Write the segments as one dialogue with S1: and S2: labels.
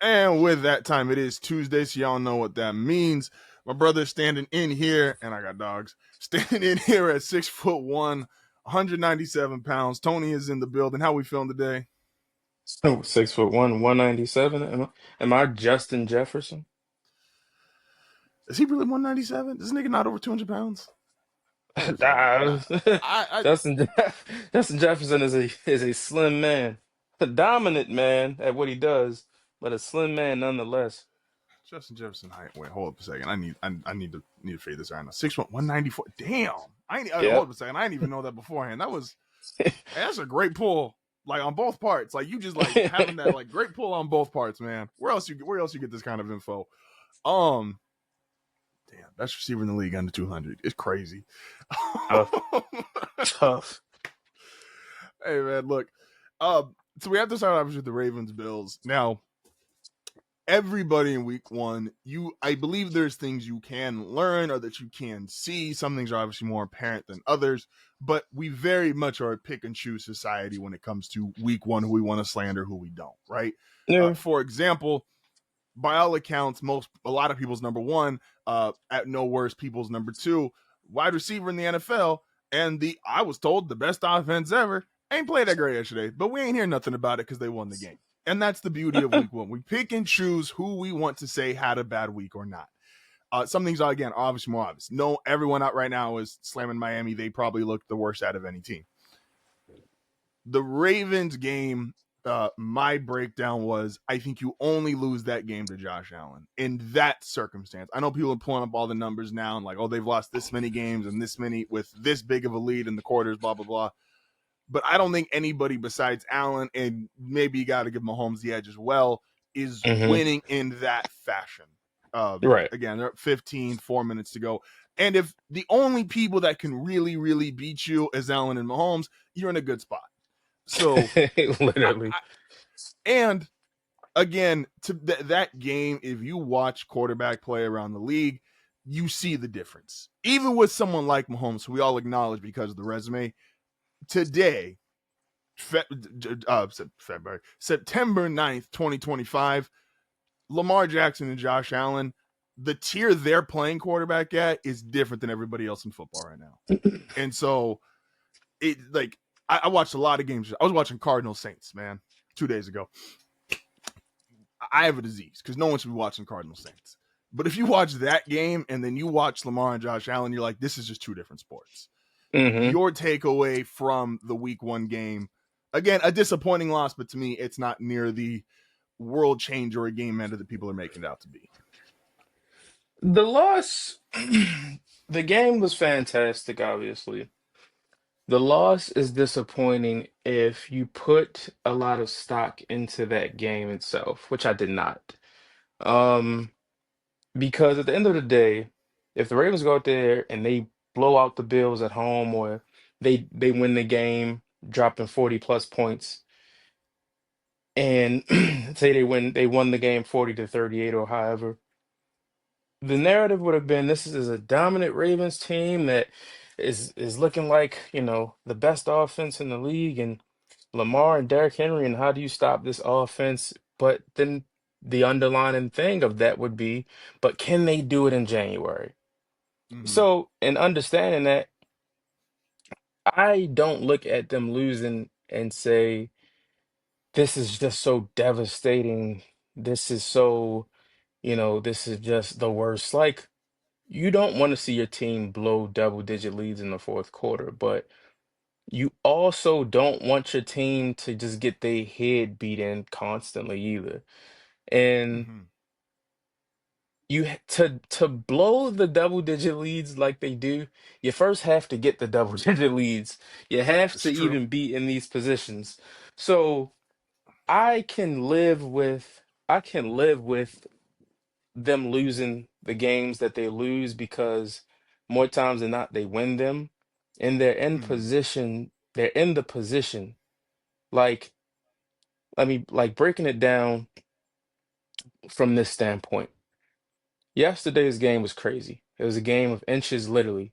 S1: And with that time, it is Tuesday, so y'all know what that means. My brother's standing in here, and I got dogs, standing in here at 6'1", 197 pounds. Tony is in the building. How we feeling today?
S2: Oh, 6'1", 197. Am I Justin Jefferson?
S1: Is he really 197? This nigga not over 200 pounds? I could be wrong.
S2: Nah,
S1: I
S2: Justin Jefferson is a slim man, a dominant man at what he does, but a slim man nonetheless.
S1: Justin Jefferson height. Wait, hold up a second. I need to figure this out now. 6'1", 194. Damn. Hold
S2: Yep.
S1: up a second. I didn't even know that beforehand. That's a great pull. Like on both parts. Like you just like having that like great pull on both parts, man. Where else you get this kind of info? Um Damn, best receiver in the league under 200. It's crazy.
S2: Tough, tough.
S1: Hey man, look. So we have to start off with the Ravens Bills. Now, everybody in week one, I believe there's things you can learn or that you can see. Some things are obviously more apparent than others, but we very much are a pick and choose society when it comes to week one, who we want to slander, who we don't, right?
S2: Yeah.
S1: For example, by all accounts, a lot of people's number one, at no worse, people's number two, wide receiver in the NFL, and I was told the best offense ever, ain't played that great yesterday, but we ain't hear nothing about it because they won the game. And that's the beauty of week one. We pick and choose who we want to say had a bad week or not. Some things are, again, obviously more obvious. No, everyone out right now is slamming Miami. They probably look the worst out of any team. The Ravens game, my breakdown was, I think you only lose that game to Josh Allen in that circumstance. I know people are pulling up all the numbers now and like, oh, they've lost this many games and this many with this big of a lead in the quarters, blah, blah, blah. But I don't think anybody besides Allen, and maybe you got to give Mahomes the edge as well, is
S2: Hmm.
S1: winning in that fashion.
S2: Right.
S1: Again, they're at 15, 4 minutes to go. And if the only people that can really, really beat you is Allen and Mahomes, you're in a good spot. So,
S2: Literally.
S1: and again, to that game, if you watch quarterback play around the league, you see the difference. Even with someone like Mahomes, who we all acknowledge because of the resume, today, February, September 9th, 2025, Lamar Jackson and Josh Allen, the tier they're playing quarterback at is different than everybody else in football right now. And so I watched a lot of games. I was watching Cardinals Saints, man, 2 days ago. I have a disease because no one should be watching Cardinals Saints. But if you watch that game and then you watch Lamar and Josh Allen, you're like, this is just two different sports.
S2: Hmm.
S1: Your takeaway from the week one game, again, a disappointing loss, but to me, it's not near the world change or a game ender that people are making it out to be.
S2: The loss, the game was fantastic, obviously. The loss is disappointing if you put a lot of stock into that game itself, which I did not. Um, because at the end of the day, if the Ravens go out there and they blow out the Bills at home or they win the game, dropping 40 plus points, and say they won the game 40-38 or however, the narrative would have been this is a dominant Ravens team that is looking like, the best offense in the league and Lamar and Derrick Henry, and how do you stop this offense? But then the underlying thing of that would be, but can they do it in January?
S1: Mm-hmm.
S2: So, in understanding that, I don't look at them losing and say, this is just so devastating. This is so, this is just the worst. Like, you don't want to see your team blow double-digit leads in the fourth quarter, but you also don't want your team to just get their head beat in constantly either. And
S1: Mm-hmm.
S2: to blow the double digit leads like they do, you first have to get the double digit leads. You have
S1: It's
S2: to
S1: true.
S2: even be in these positions. So I can live with them losing the games that they lose because more times than not they win them. And
S1: Mm-hmm.
S2: they're in the position. Like, let me like breaking it down from this standpoint. Yesterday's game was crazy. It was a game of inches, literally.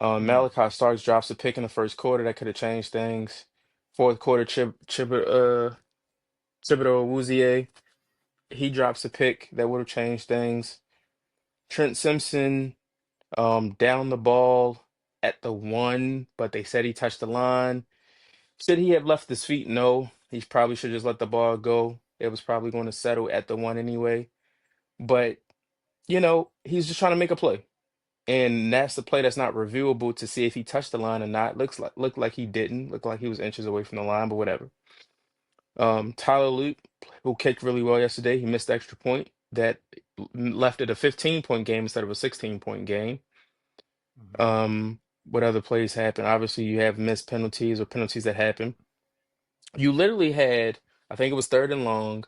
S1: Mm-hmm.
S2: Malachi Starks drops a pick in the first quarter that could have changed things. Fourth quarter, Thibodeau Awuzie he drops a pick that would have changed things. Trent Simpson down the ball at the 1, but they said he touched the line. Should he have left his feet? No. He probably should just let the ball go. It was probably going to settle at the 1 anyway. But, he's just trying to make a play. And that's the play that's not reviewable to see if he touched the line or not. Looked like he didn't. Looked like he was inches away from the line, but whatever. Tyler Luke, who kicked really well yesterday, he missed the extra point that left it a 15-point game instead of a 16-point game.
S1: Mhm.
S2: What other plays happened? Obviously, you have missed penalties or penalties that happen. You literally had, I think it was 3rd and long.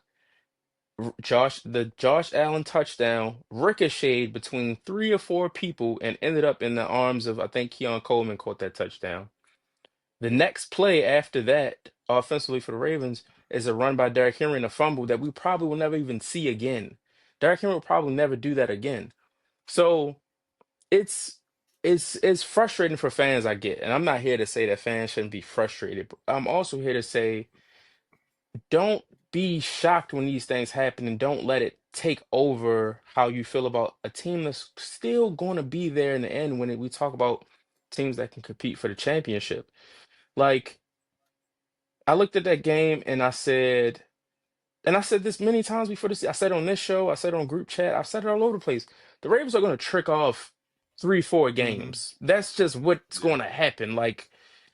S2: The Josh Allen touchdown ricocheted between 3 or 4 people and ended up in the arms of, I think, Keon Coleman caught that touchdown. The next play after that, offensively for the Ravens, is a run by Derrick Henry and a fumble that we probably will never even see again. Derrick Henry will probably never do that again. So it's it's frustrating for fans, I get. And I'm not here to say that fans shouldn't be frustrated, but I'm also here to say don't be shocked when these things happen and don't let it take over how you feel about a team that's still going to be there in the end when we talk about teams that can compete for the championship. Like, I looked at that game and I said this many times before this. I said on this show, I said on group chat, I've said it all over the place. The Ravens are going to trick off 3, 4
S1: Mhm.
S2: games. That's just what's
S1: Yeah.
S2: going to happen. Like,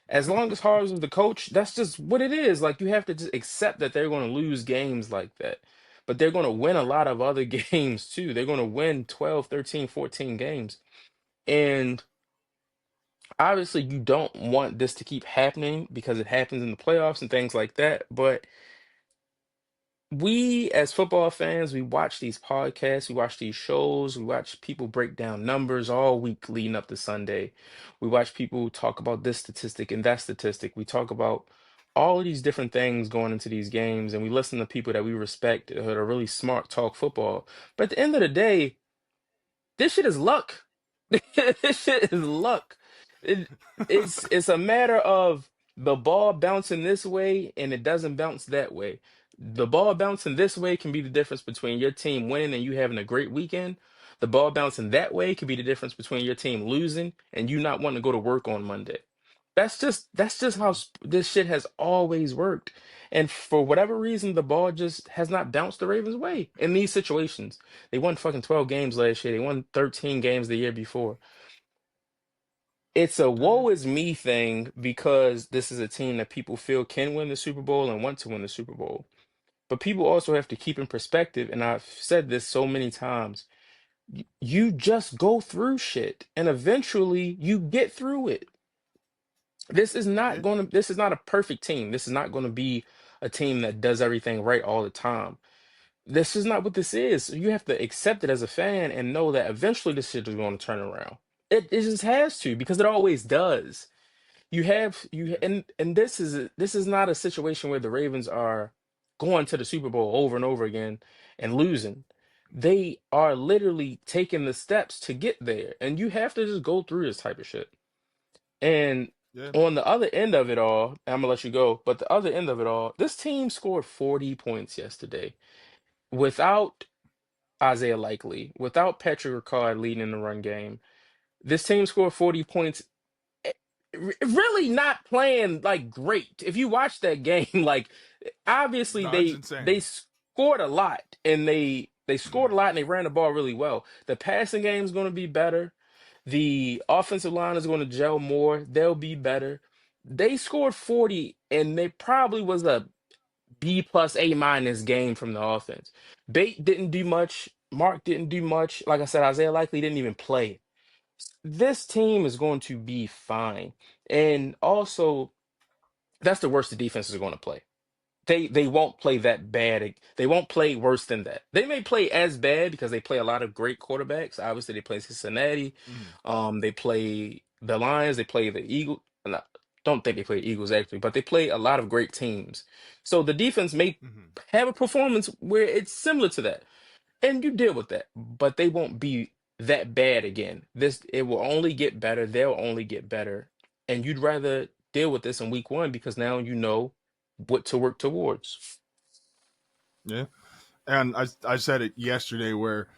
S2: as long as Harbaugh is the coach, that's just what it is. Like, you have to just accept that they're going to lose games like that. But they're going to win a lot of other games too. They're going to win 12, 13, 14 games. And obviously, you don't want this to keep happening because it happens in the playoffs and things like that. But we as football fans, we watch these podcasts, we watch these shows, we watch people break down numbers all week leading up to Sunday. We watch people talk about this statistic and that statistic. We talk about all of these different things going into these games, and we listen to people that we respect that are really smart talk football. But at the end of the day, this shit is luck. This shit is luck. It, it's a matter of the ball bouncing this way and it doesn't bounce that way. The ball bouncing this way can be the difference between your team winning and you having a great weekend. The ball bouncing that way could be the difference between your team losing and you not wanting to go to work on Monday. That's just how
S1: Mhm.
S2: this shit has always worked. And for whatever reason, the ball just has not bounced the Ravens' way in these situations. They won fucking 12 games last year. They won 13 games the year before. It's a
S1: Yeah.
S2: woe is me thing because this is a team that people feel can win the Super Bowl and want to win the Super Bowl. But people also have to keep in perspective, and I've said this so many times, you just go through shit and eventually you get through it.
S1: Yeah.
S2: This is not a perfect team. This is not going to be a team that does everything right all the time. This is not what this is. So you have to accept it as a fan and know that eventually this shit is going to turn around. It just has to because it always does.
S1: Yeah.
S2: And this is not a situation where the Ravens are going to the Super Bowl over and over again and losing. They are literally taking the steps to get there, and you have to just go through this type of shit. And
S1: Yeah.
S2: on the other end of it all, I'm gonna let you go, but the other end of it all, this team scored 40 points yesterday without Isaiah Likely, without Patrick Ricard leading in the run game. This team scored 40 points, really not playing like great. If you watch that game, like obviously
S1: No, it's
S2: they
S1: insane.
S2: scored a lot and they scored a lot and they ran the ball really well. The passing game is going to be better. The offensive line is going to gel more. They'll be better. They scored 40 and they probably was a B plus A minus game from the offense. Bate didn't do much. Mark didn't do much. Like I said, Isaiah Likely didn't even play. This team is going to be fine. And also, that's the worst the defenses are going to play. They won't play that bad. They won't play worse than that. They may play as bad because they play a lot of great quarterbacks. Obviously, they play Cincinnati.
S1: Mhm.
S2: They play the Lions. They play the Eagles. Don't think they play the Eagles actually, but they play a lot of great teams. So the defense may
S1: Mhm.
S2: have a performance where it's similar to that, and you deal with that. But they won't be that bad again. It will only get better. They'll only get better, and you'd rather deal with this in week 1 because now you know what to work towards.
S1: Yeah. And I said it yesterday where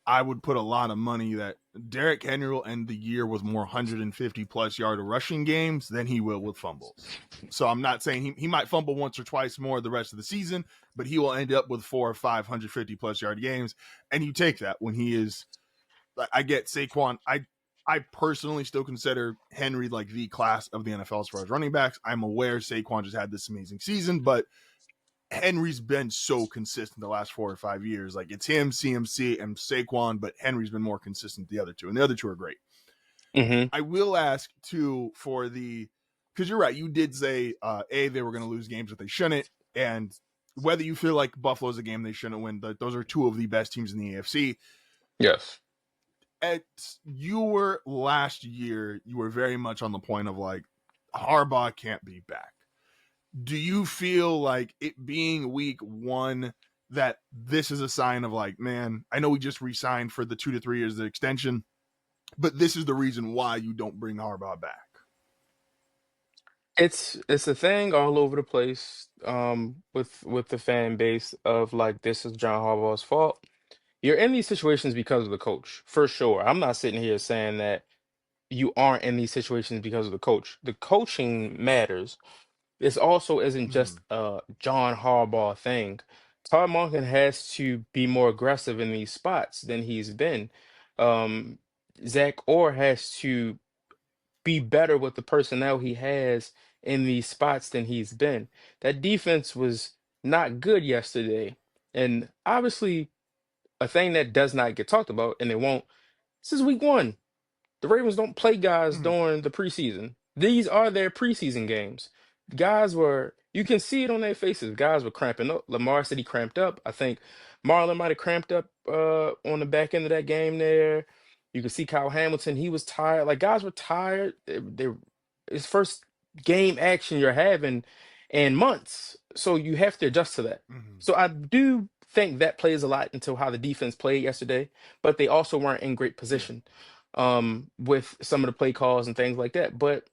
S1: I would put a lot of money that Derrick Henry will end the year with more 150 plus yard rushing games than he will with fumbles. So I'm not saying he might fumble once or twice more the rest of the season, but he will end up with 4 or 550 plus yard games. And you take that when he is. I get Saquon. I personally still consider Henry like the class of the NFL as far as running backs. I'm aware Saquon just had this amazing season, but Henry's been so consistent the last 4 or 5 years. Like it's him, CMC, and Saquon, but Henry's been more consistent than the other two, and the other two are great.
S2: Hmm.
S1: I will ask too for the because you're right. You did say they were going to lose games that they shouldn't, and whether you feel like Buffalo's a game they shouldn't win, those are two of the best teams in the AFC.
S2: Yes.
S1: You were last year. You were very much on the point of like Harbaugh can't be back. Do you feel like it being week one that this is a sign of like, man, I know we just re-signed for the 2 to 3 years of extension, but this is the reason why you don't bring Harbaugh back?
S2: It's a thing all over the place with the fan base of like this is John Harbaugh's fault. You're in these situations because of the coach, for sure. I'm not sitting here saying that you aren't in these situations because of the coach. The coaching matters. This also isn't
S1: Mm-hmm.
S2: just a John Harbaugh thing. Todd Monken has to be more aggressive in these spots than he's been. Um, Zach Orr has to be better with the personnel he has in these spots than he's been. That defense was not good yesterday. And obviously, a thing that does not get talked about, and it won't, this is week one. The Ravens don't play guys
S1: Mm-hmm.
S2: during the preseason. These are their preseason games. Guys were, you can see it on their faces. Guys were cramping up. Lamar said he cramped up. I think Marlon might have cramped up on the back end of that game there. You can see Kyle Hamilton, he was tired. Like guys were tired. It's first game action you're having in months. So you have to adjust to that.
S1: Mm-hmm.
S2: So I do think that plays a lot into how the defense played yesterday, but they also weren't in great
S1: Yeah.
S2: position with some of the play calls and things like that. But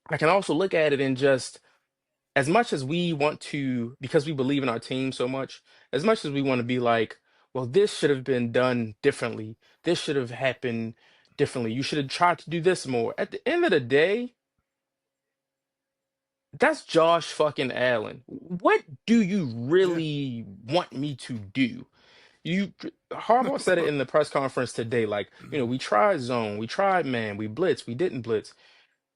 S2: I can also look at it and just as much as we want to, because we believe in our team so much, as much as we want to be like, well, this should have been done differently. This should have happened differently. You should have tried to do this more. At the end of the day, that's Josh fucking Allen. What do you
S1: Yeah.
S2: really want me to do? You Harbaugh said it in the press conference today. Like, we tried zone, we tried man, we blitz, we didn't blitz.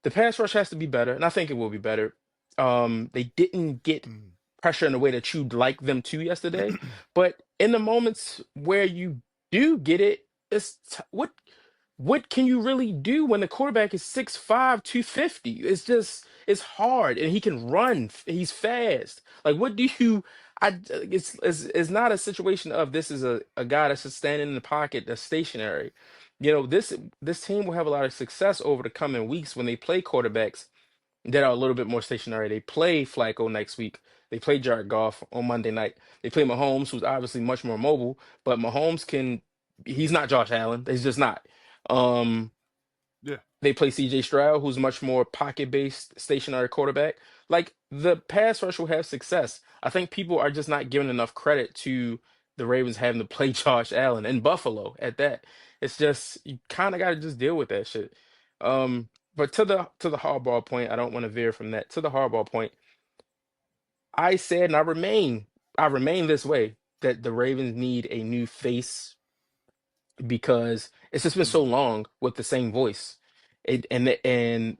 S2: The pass rush has to be better, and I think it will be better. They didn't get
S1: Mm-hmm.
S2: pressure in the way that you'd like them to yesterday, but in the moments where you do get it, what can you really do when the quarterback is 6'5", 250? It's hard, and he can run. He's fast. Like, what do you? It's not a situation of this is a guy that's just standing in the pocket that's stationary. This team will have a lot of success over the coming weeks when they play quarterbacks that are a little bit more stationary. They play Flacco next week. They play Jared Goff on Monday night. They play Mahomes, who's obviously much more mobile, but Mahomes can. He's not Josh Allen. He's just not. Um,
S1: Yeah.
S2: they play CJ Stroud, who's much more pocket-based, stationary quarterback. Like the pass rush will have success. I think people are just not giving enough credit to the Ravens having to play Josh Allen in Buffalo at that. It's just you kind of got to just deal with that shit. But to the Harbaugh point, I don't want to veer from that. To the Harbaugh point, I said and I remain this way that the Ravens need a new face because it's just been so
S1: Mm-hmm.
S2: long with the same voice. And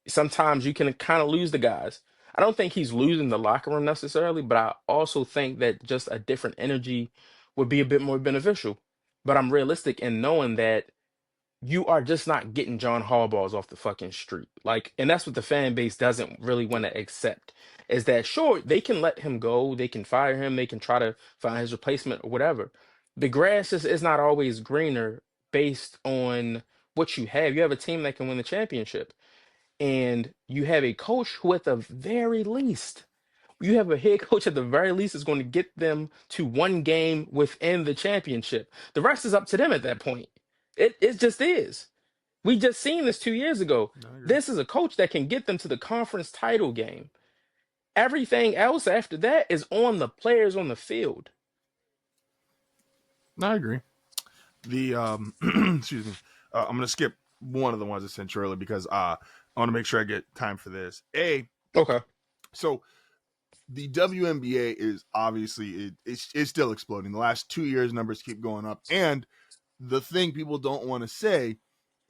S2: sometimes you can kind of lose the guys. I don't think he's losing the locker room necessarily, but I also think that just a different energy would be a bit more beneficial. But I'm realistic in knowing that you are just not getting John Harbaughs off the fucking street. Like, and that's what the fan base doesn't really want
S1: Yeah.
S2: to accept. Is that sure, they can let him go, they can fire him, they can try to find his replacement or whatever. The grass is not always greener based on what you have. You have a team that can win the championship. And you have a coach who, at the very least, you have a head coach at the very least is going to get them to one game within the championship. The rest is up to them at that point. It just is. We just seen this 2 years ago.
S1: No, I agree.
S2: This is a coach that can get them to the conference title game Everything else after that is on the players on the field.
S1: I agree. The excuse me. I'm gonna skip one of the ones I sent you earlier because I want to make sure I get time for this.
S2: Okay.
S1: So the WNBA is obviously it's still exploding. The last 2 years numbers keep going up, and the thing people don't want to say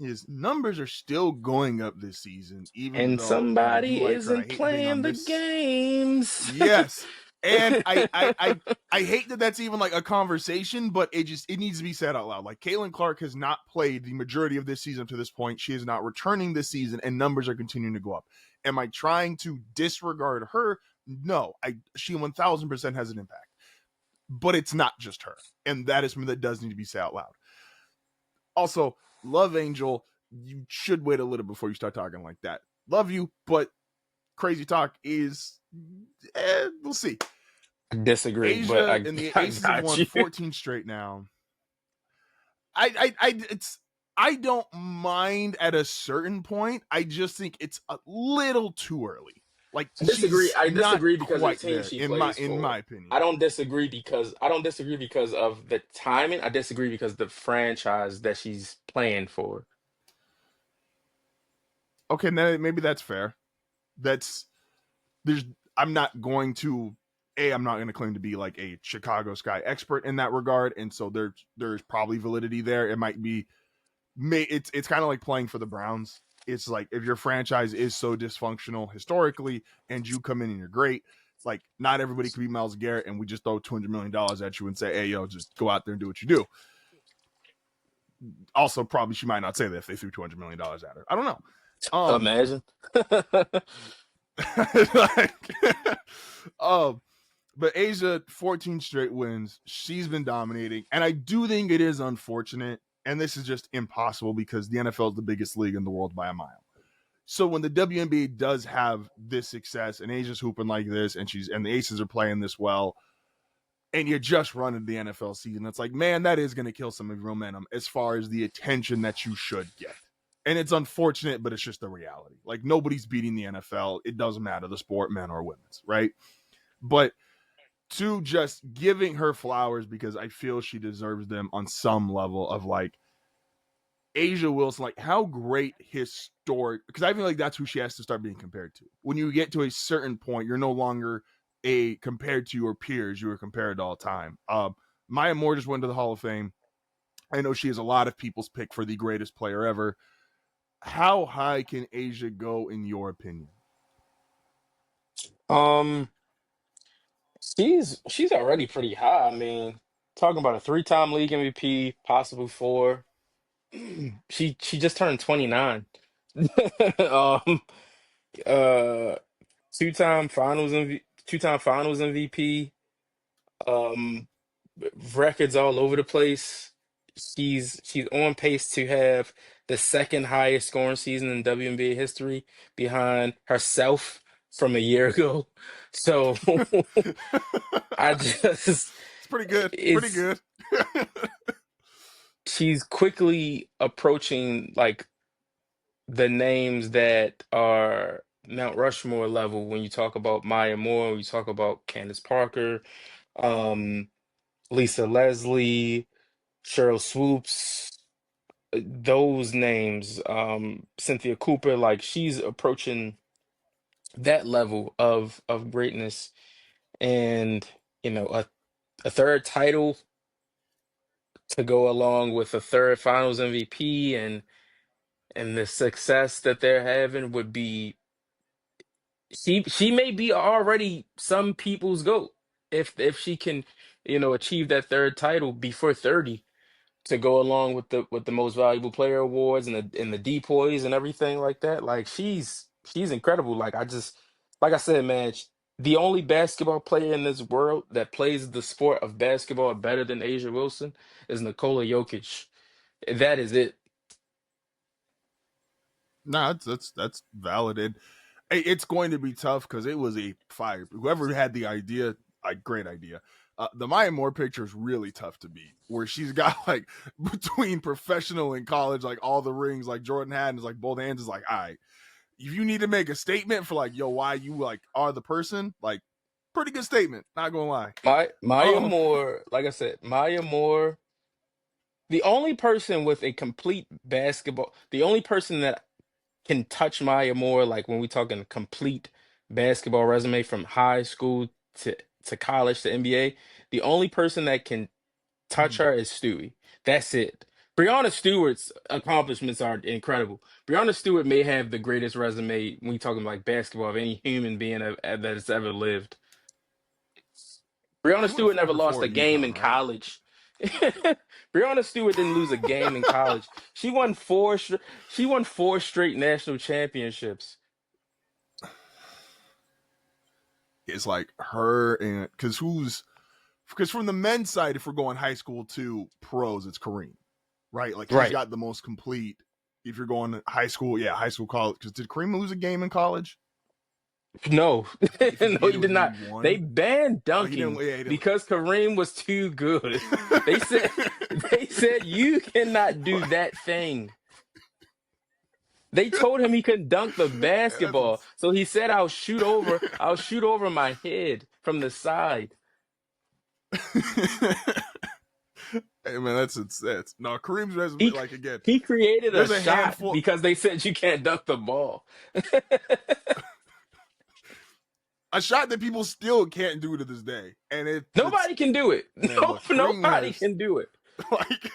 S1: is numbers are still going up this season, even
S2: And
S1: though you
S2: somebody
S1: like her. I
S2: isn't
S1: hate being
S2: playing
S1: on
S2: the
S1: this.
S2: games.
S1: Yes. And I hate that that's even like a conversation, but it needs to be said out loud. Like Caitlin Clark has not played the majority of this season to this point. She is not returning this season, and numbers are continuing to go up. Am I trying to disregard her? No, she 1000% has an impact, but it's not just her, and that is something that does need to be said out loud. Also, Love Angel, you should wait a little before you start talking like that. Love you, but crazy talk is we'll see.
S2: Disagree, but
S1: Asia and the
S2: I
S1: Aces have
S2: got
S1: won
S2: you.
S1: 14 straight now. I don't mind at a certain point. I just think it's a little too early. Like
S2: I disagree.
S1: she's
S2: I
S1: not
S2: disagree because of the
S1: quite
S2: team
S1: there
S2: she
S1: in
S2: plays
S1: my
S2: for.
S1: opinion.
S2: I don't disagree because of the timing. I disagree because the franchise that she's playing for.
S1: Okay, maybe that's fair. That's there's I'm not going to I'm not going to claim to be like a Chicago Sky expert in that regard, and so there's probably validity there. It might be it's kind of like playing for the Browns. It's like if your franchise is so dysfunctional historically and you come in and you're great, like not everybody can be Myles Garrett and we just throw $200 million at you and say, hey, yo, just go out there and do what you do. Also, probably she might not say that if they threw $200 million at her. I don't know.
S2: Imagine.
S1: Like, um, but Asia, 14 straight wins. She's been dominating. And I do think it is unfortunate. And this is just impossible because the NFL is the biggest league in the world by a mile. So when the WNBA does have this success and Asia's hooping like this and the Aces are playing this well, and you're just running the NFL season, it's like, man, that is going to kill some of your momentum as far as the attention that you should get. And it's unfortunate, but it's just the reality. Like nobody's beating the NFL. It doesn't matter the sport, men or women's, right? But to just giving her flowers because I feel she deserves them on some level of like Asia Wilson, like how great historic, because I feel like that's who she has to start being compared to. When you get to a certain point, you're no longer compared to your peers, you were compared all the time. Maya Moore just went to the Hall of Fame. I know she is a lot of people's pick for the greatest player ever. How high can Asia go in your opinion?
S2: Um, she's already pretty high. I mean, talking about a three-time league MVP, possibly four. She just turned 29. Um, uh, two-time finals MVP. Um, records all over the place. She's on pace to have the second highest scoring season in WNBA history behind herself from a year ago. So I just
S1: It's pretty good. Pretty
S2: it's
S1: good.
S2: she's quickly approaching like the names that are Mount Rushmore level when you talk about Maya Moore, when you talk about Candace Parker, um, Lisa Leslie, Cheryl Swoops, those names, Cynthia Cooper, like she's approaching that level of greatness, and a third title to go along with a third Finals MVP and the success that they're having would be she may be already some people's GOAT if she can, achieve that third title before 30 to go along with the most valuable player awards and the depoys and everything like that. Like she's incredible. Like I said, man, the only basketball player in this world that plays the sport of basketball better than Asia Wilson is Nikola Jokic. That is it.
S1: No, that's valid. It's going to be tough because it was a fire. Whoever had the idea, a great idea. The Maya Moore picture is really tough to beat, where she's got like between professional and college, like all the rings, like Jordan had, is like both hands is like, all right, if you need to make a statement for like, yo, why you like are the person, like, pretty good statement. Not gonna lie.
S2: Maya
S1: Um,
S2: Moore, like I said, Maya Moore, the only person with a complete basketball, the only person that can touch Maya Moore, like when we talking complete basketball resume from high school to college to NBA, the only person that can touch her is Stewie. That's it. Breonna Stewart's accomplishments are incredible. Breonna Stewart may have the greatest resume when you talking like basketball of any human being that has ever lived. Breonna
S1: she went
S2: Stewart
S1: four
S2: never
S1: for
S2: lost
S1: four
S2: a
S1: at
S2: game
S1: UConn,
S2: in
S1: right?
S2: college. Breonna Stewart didn't lose a game in college. She won she won four straight national championships.
S1: It's like her and because from the men's side, if we're going high school to pros, it's Kareem, right? Like he's
S2: Right.
S1: got the most complete. If you're going to high school, yeah, high school, college. Because did Kareem lose a game in college?
S2: No,
S1: If he
S2: no,
S1: did,
S2: he
S1: it was
S2: did
S1: maybe
S2: not. They
S1: one.
S2: banned
S1: Oh, he didn't.
S2: dunking
S1: Yeah, he didn't.
S2: because Kareem was too good. They said they said you cannot do that thing. They told him he couldn't dunk the basketball. So he said I'll shoot over my head from the side.
S1: Hey man, that's no Kareem's resume.
S2: He
S1: Like again,
S2: he created a
S1: there's a
S2: shot
S1: handful.
S2: because they said you can't dunk the ball.
S1: A shot that people still can't do to this day, and it's
S2: Nobody can do it.
S1: man.
S2: No,
S1: Look, Kareem
S2: nobody
S1: has
S2: can do it.
S1: like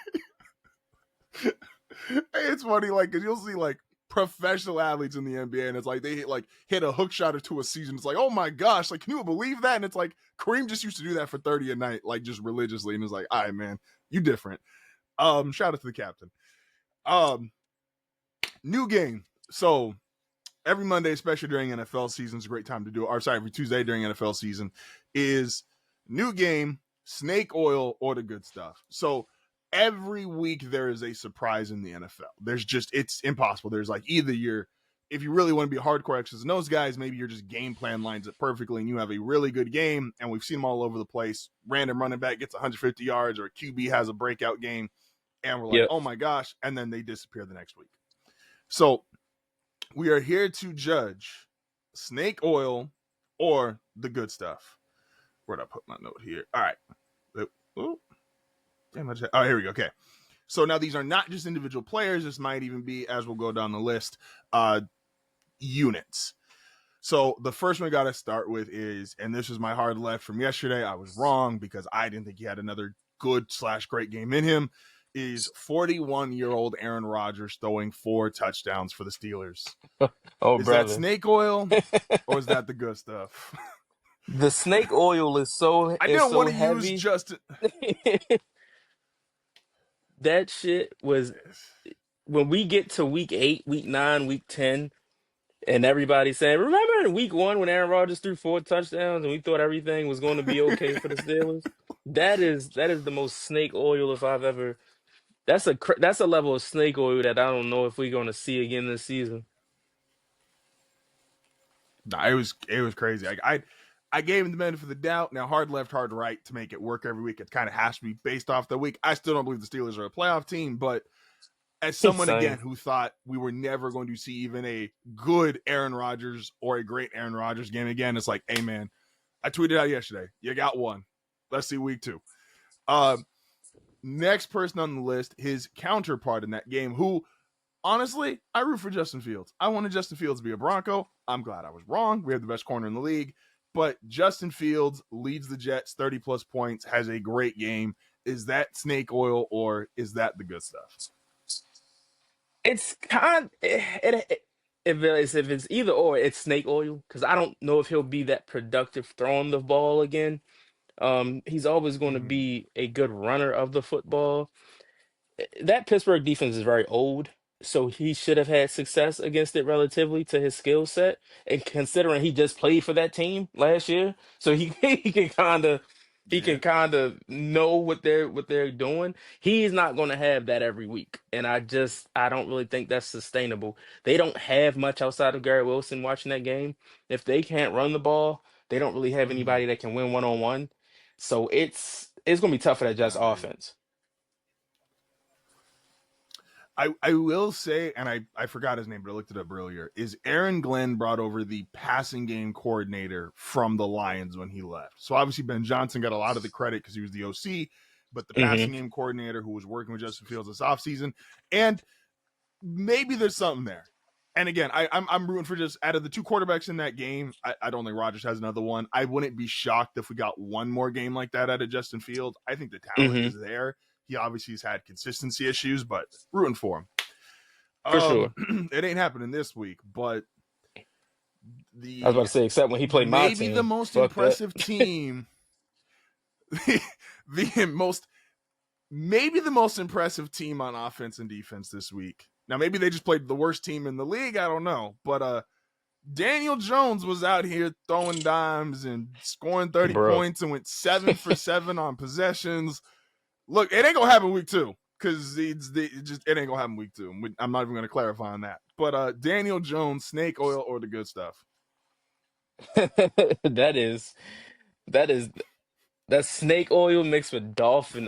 S1: it's funny, like because you'll see like professional athletes in the NBA, and it's like they hit a hook shot or two a season. It's like, oh my gosh, like can you believe that? And it's like Kareem just used to do that for 30 a night, like just religiously, and it's like, all right, man, you different. Shout out to the captain. Um, New game. So every Monday, especially during NFL season, is a great time to do it. Or sorry, every Tuesday during NFL season is new game, snake oil, or the good stuff. So every week there is a surprise in the NFL. It's impossible. There's like either if you really want to be hardcore X's and those guys, maybe your just game plan lines up perfectly and you have a really good game, and we've seen them all over the place. Random running back gets 150 yards, or a QB has a breakout game, and we're like,
S2: Yep.
S1: oh my gosh, and then they disappear the next week. So we are here to judge snake oil or the good stuff. Where'd I put my note here? All right. Oh, here we go. Okay. So now these are not just individual players. This might even be, as we'll go down the list, units. So the first one we got to start with is, and this is my hard left from yesterday. I was wrong because I didn't think he had another good/great game in him. Is 41-year-old Aaron Rodgers throwing 4 touchdowns for the Steelers?
S2: Oh,
S1: Is that
S2: brother.
S1: snake oil or is that the good stuff?
S2: The snake oil
S1: I
S2: is
S1: didn't
S2: so
S1: want to use
S2: heavy.
S1: Justin.
S2: That shit was when we get to week 8, week 9, week 10, and everybody's saying, remember in week 1 when Aaron Rodgers threw 4 touchdowns and we thought everything was going to be okay for the Steelers? That is the most snake oil if I've ever. That's a level of snake oil that I don't know if we're going to see again this season.
S1: Nah, it was crazy. I gave him the benefit of the doubt. Now, hard left, hard right to make it work every week. It kind of has to be based off the week. I still don't believe the Steelers are a playoff team, but as someone
S2: Same.
S1: again who thought we were never going to see even a good Aaron Rodgers or a great Aaron Rodgers game again, it's like, hey man, I tweeted out yesterday, you got one. Let's see week 2. Next person on the list, his counterpart in that game, who honestly, I root for Justin Fields. I wanted Justin Fields to be a Bronco. I'm glad I was wrong. We have the best corner in the league. But Justin Fields leads the Jets 30 plus points, has a great game. Is that snake oil or is that the good stuff?
S2: It's if it's either or, it's snake oil because I don't know if he'll be that productive throwing the ball again. He's always going to
S1: Mm-hmm.
S2: be a good runner of the football. That Pittsburgh defense is very old, so he should have had success against it relatively to his skill set. And considering he just played for that team last year, so he he can
S1: Yeah.
S2: kind of know what they're doing. He's not going to have that every week, and I don't really think that's sustainable. They don't have much outside of Garrett Wilson watching that game. If they can't run the ball, they don't really have
S1: Mm-hmm.
S2: anybody that can win 1-on-1. So it's going to be tough for that Jets
S1: I hear you.
S2: offense.
S1: I will say, and I forgot his name, but I looked it up earlier, is Aaron Glenn brought over the passing game coordinator from the Lions when he left. So obviously Ben Johnson got a lot of the credit because he was the OC, but the passing game coordinator who was working with Justin Fields this offseason, and maybe there's something there. And again, I'm rooting for just out of the two quarterbacks in that game. I don't think Rodgers has another one. I wouldn't be shocked if we got one more game like that out of Justin Fields. I think the talent is there. He obviously has had consistency issues, but rooting for him.
S2: For sure.
S1: It ain't happening this week, but
S2: I was about to say, except when he played my team.
S1: Maybe the most impressive team, maybe the most impressive team on offense and defense this week. Now, maybe they just played the worst team in the league. I don't know. But Daniel Jones was out here throwing dimes and scoring 30 points and went 7 for 7 on possessions. Look, it ain't going to happen week 2 because it ain't going to happen week 2. I'm not even going to clarify on that. But Daniel Jones, snake oil or the good stuff?
S2: That's snake oil mixed with dolphin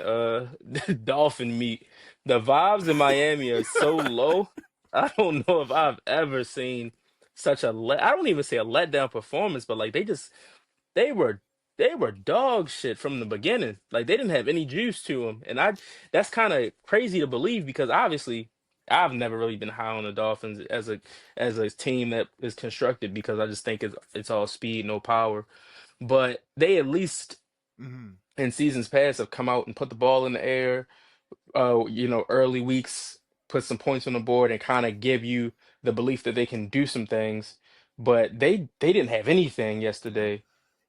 S2: dolphin meat. The vibes in Miami are so low. I don't know if I've ever seen such a I don't even say a letdown performance, but like they were they were dog shit from the beginning. Like they didn't have any juice to them, and that's kind of crazy to believe because obviously I've never really been high on the Dolphins as a team that is constructed because I just think it's all speed, no power. But they at least in seasons past have come out and put the ball in the air, early weeks, put some points on the board and kind of give you the belief that they can do some things. But they didn't have anything yesterday.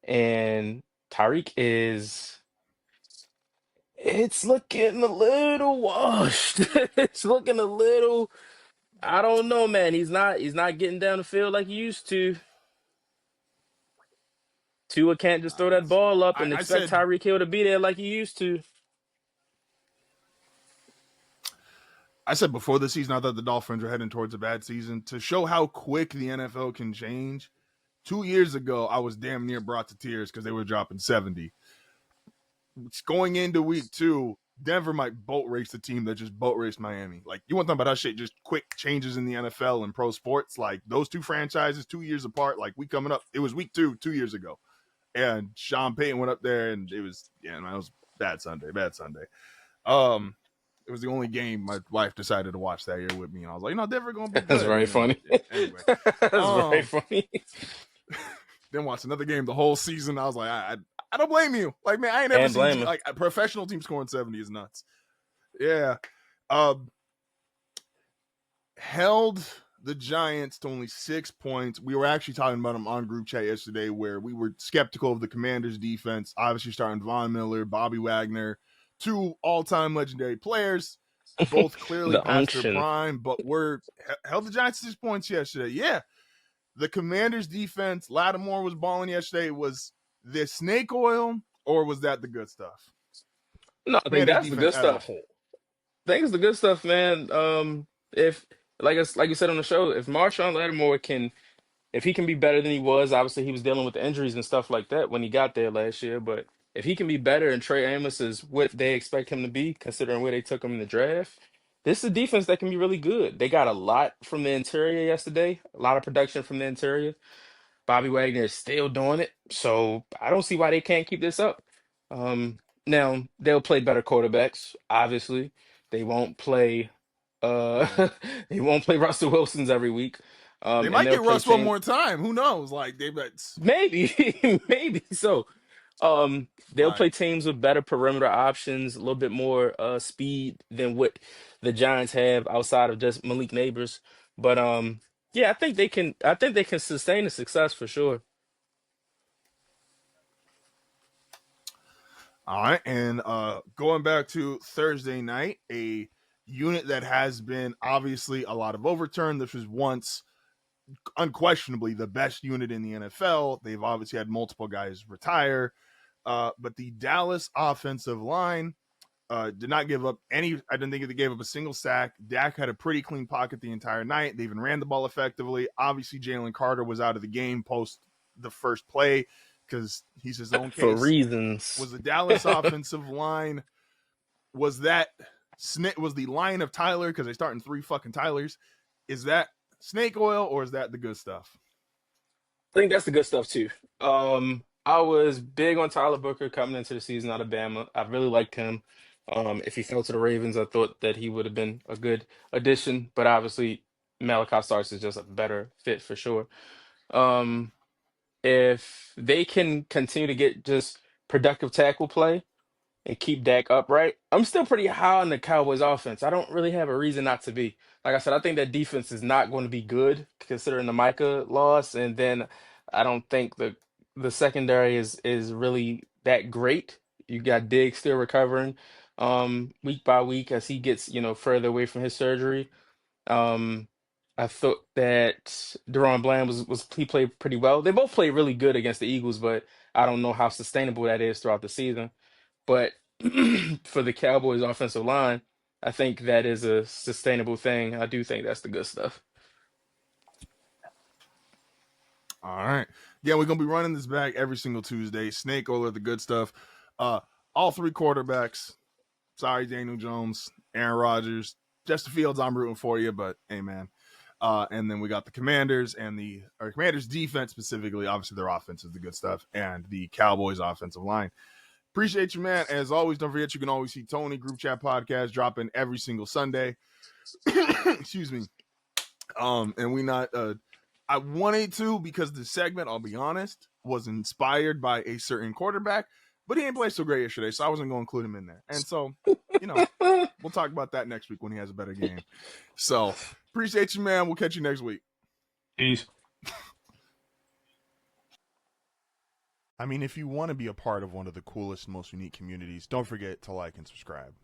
S2: And Tyreek it's looking a little washed. It's looking a little, I don't know, man. He's not getting down the field like he used to. Tua can't just throw that ball up and expect Tyreek Hill to be there like he used to.
S1: I said before the season, I thought the Dolphins were heading towards a bad season. To show how quick the NFL can change, 2 years ago, I was damn near brought to tears because they were dropping 70. It's going into week 2, Denver might boat race the team that just boat raced Miami. Like, you want to talk about how shit, just quick changes in the NFL and pro sports? Like, those two franchises, 2 years apart, like, we coming up. It was week 2, 2 years ago. And Sean Payton went up there, and it was bad Sunday. It was the only game my wife decided to watch that year with me, and I was like, Denver gonna be good.
S2: That's very funny.
S1: Anyway,
S2: that's very funny.
S1: Then watch another game the whole season. I was like, I don't blame you. Like, man, I ain't never seen like a professional team scoring 70 is nuts. Yeah, held the Giants to only 6 points. We were actually talking about them on group chat yesterday, where we were skeptical of the Commanders' defense. Obviously, starting Von Miller, Bobby Wagner. 2 all-time legendary players, both clearly past their prime, but held the Giants 6 points yesterday. Yeah, the Commanders' defense, Lattimore was balling yesterday. Was this snake oil, or was that the good stuff?
S2: No, I think that's the good stuff. I think it's the good stuff, man. If like you said on the show, if Marshawn Lattimore if he can be better than he was, obviously he was dealing with the injuries and stuff like that when he got there last year. But if he can be better and Trey Amos is what they expect him to be, considering where they took him in the draft, this is a defense that can be really good. They got a lot from the interior yesterday, a lot of production from the interior. Bobby Wagner is still doing it, so I don't see why they can't keep this up. Now they'll play better quarterbacks. Obviously, they won't play. They won't play Russell Wilson's every week.
S1: They might get Russ one more time. Who knows? Like
S2: maybe, maybe so. They'll play teams with better perimeter options, a little bit more speed than what the Giants have outside of just Malik Neighbors. But yeah, I think they can. I think they can sustain the success for sure.
S1: All right, and going back to Thursday night, a unit that has been obviously a lot of overturn. This was once unquestionably the best unit in the NFL. They've obviously had multiple guys retire, but the Dallas offensive line did not give up any. I didn't think they gave up a single sack. Dak had a pretty clean pocket the entire night. They even ran the ball effectively. Obviously, Jalen Carter was out of the game post the first play because he's his own case.
S2: For reasons.
S1: Was the Dallas offensive line, was that Snake was the line of Tyler because they're starting 3 fucking Tylers. Is that snake oil or is that the good stuff?
S2: I think that's the good stuff too. I was big on Tyler Booker coming into the season out of Bama. I really liked him. If he fell to the Ravens, I thought that he would have been a good addition, but obviously Malachi Starks is just a better fit for sure. Um, if they can continue to get just productive tackle play and keep Dak upright, I'm still pretty high on the Cowboys offense. I don't really have a reason not to be. Like I said, I think that defense is not going to be good considering the Micah loss, and then I don't think the secondary is really that great. You got Diggs still recovering week by week as he gets, further away from his surgery. Um, I thought that Deron Bland was he played pretty well. They both played really good against the Eagles, but I don't know how sustainable that is throughout the season. But for the Cowboys offensive line, I think that is a sustainable thing. I do think that's the good stuff.
S1: All right. Yeah, we're gonna be running this back every single Tuesday. Snake oil, the good stuff. All 3 quarterbacks. Sorry, Daniel Jones, Aaron Rodgers, Justin Fields. I'm rooting for you, but hey, man. And then we got the Commanders and our Commanders defense specifically. Obviously, their offense is the good stuff, and the Cowboys offensive line. Appreciate you, man. As always, don't forget you can always see Tony Group Chat Podcast dropping every single Sunday. Excuse me. And we not I wanted to because the segment, I'll be honest, was inspired by a certain quarterback, but he didn't play so great yesterday, so I wasn't going to include him in there. And so, we'll talk about that next week when he has a better game. So, appreciate you, man. We'll catch you next week.
S2: Peace.
S3: I mean, if you want to be a part of one of the coolest, most unique communities, don't forget to like and subscribe.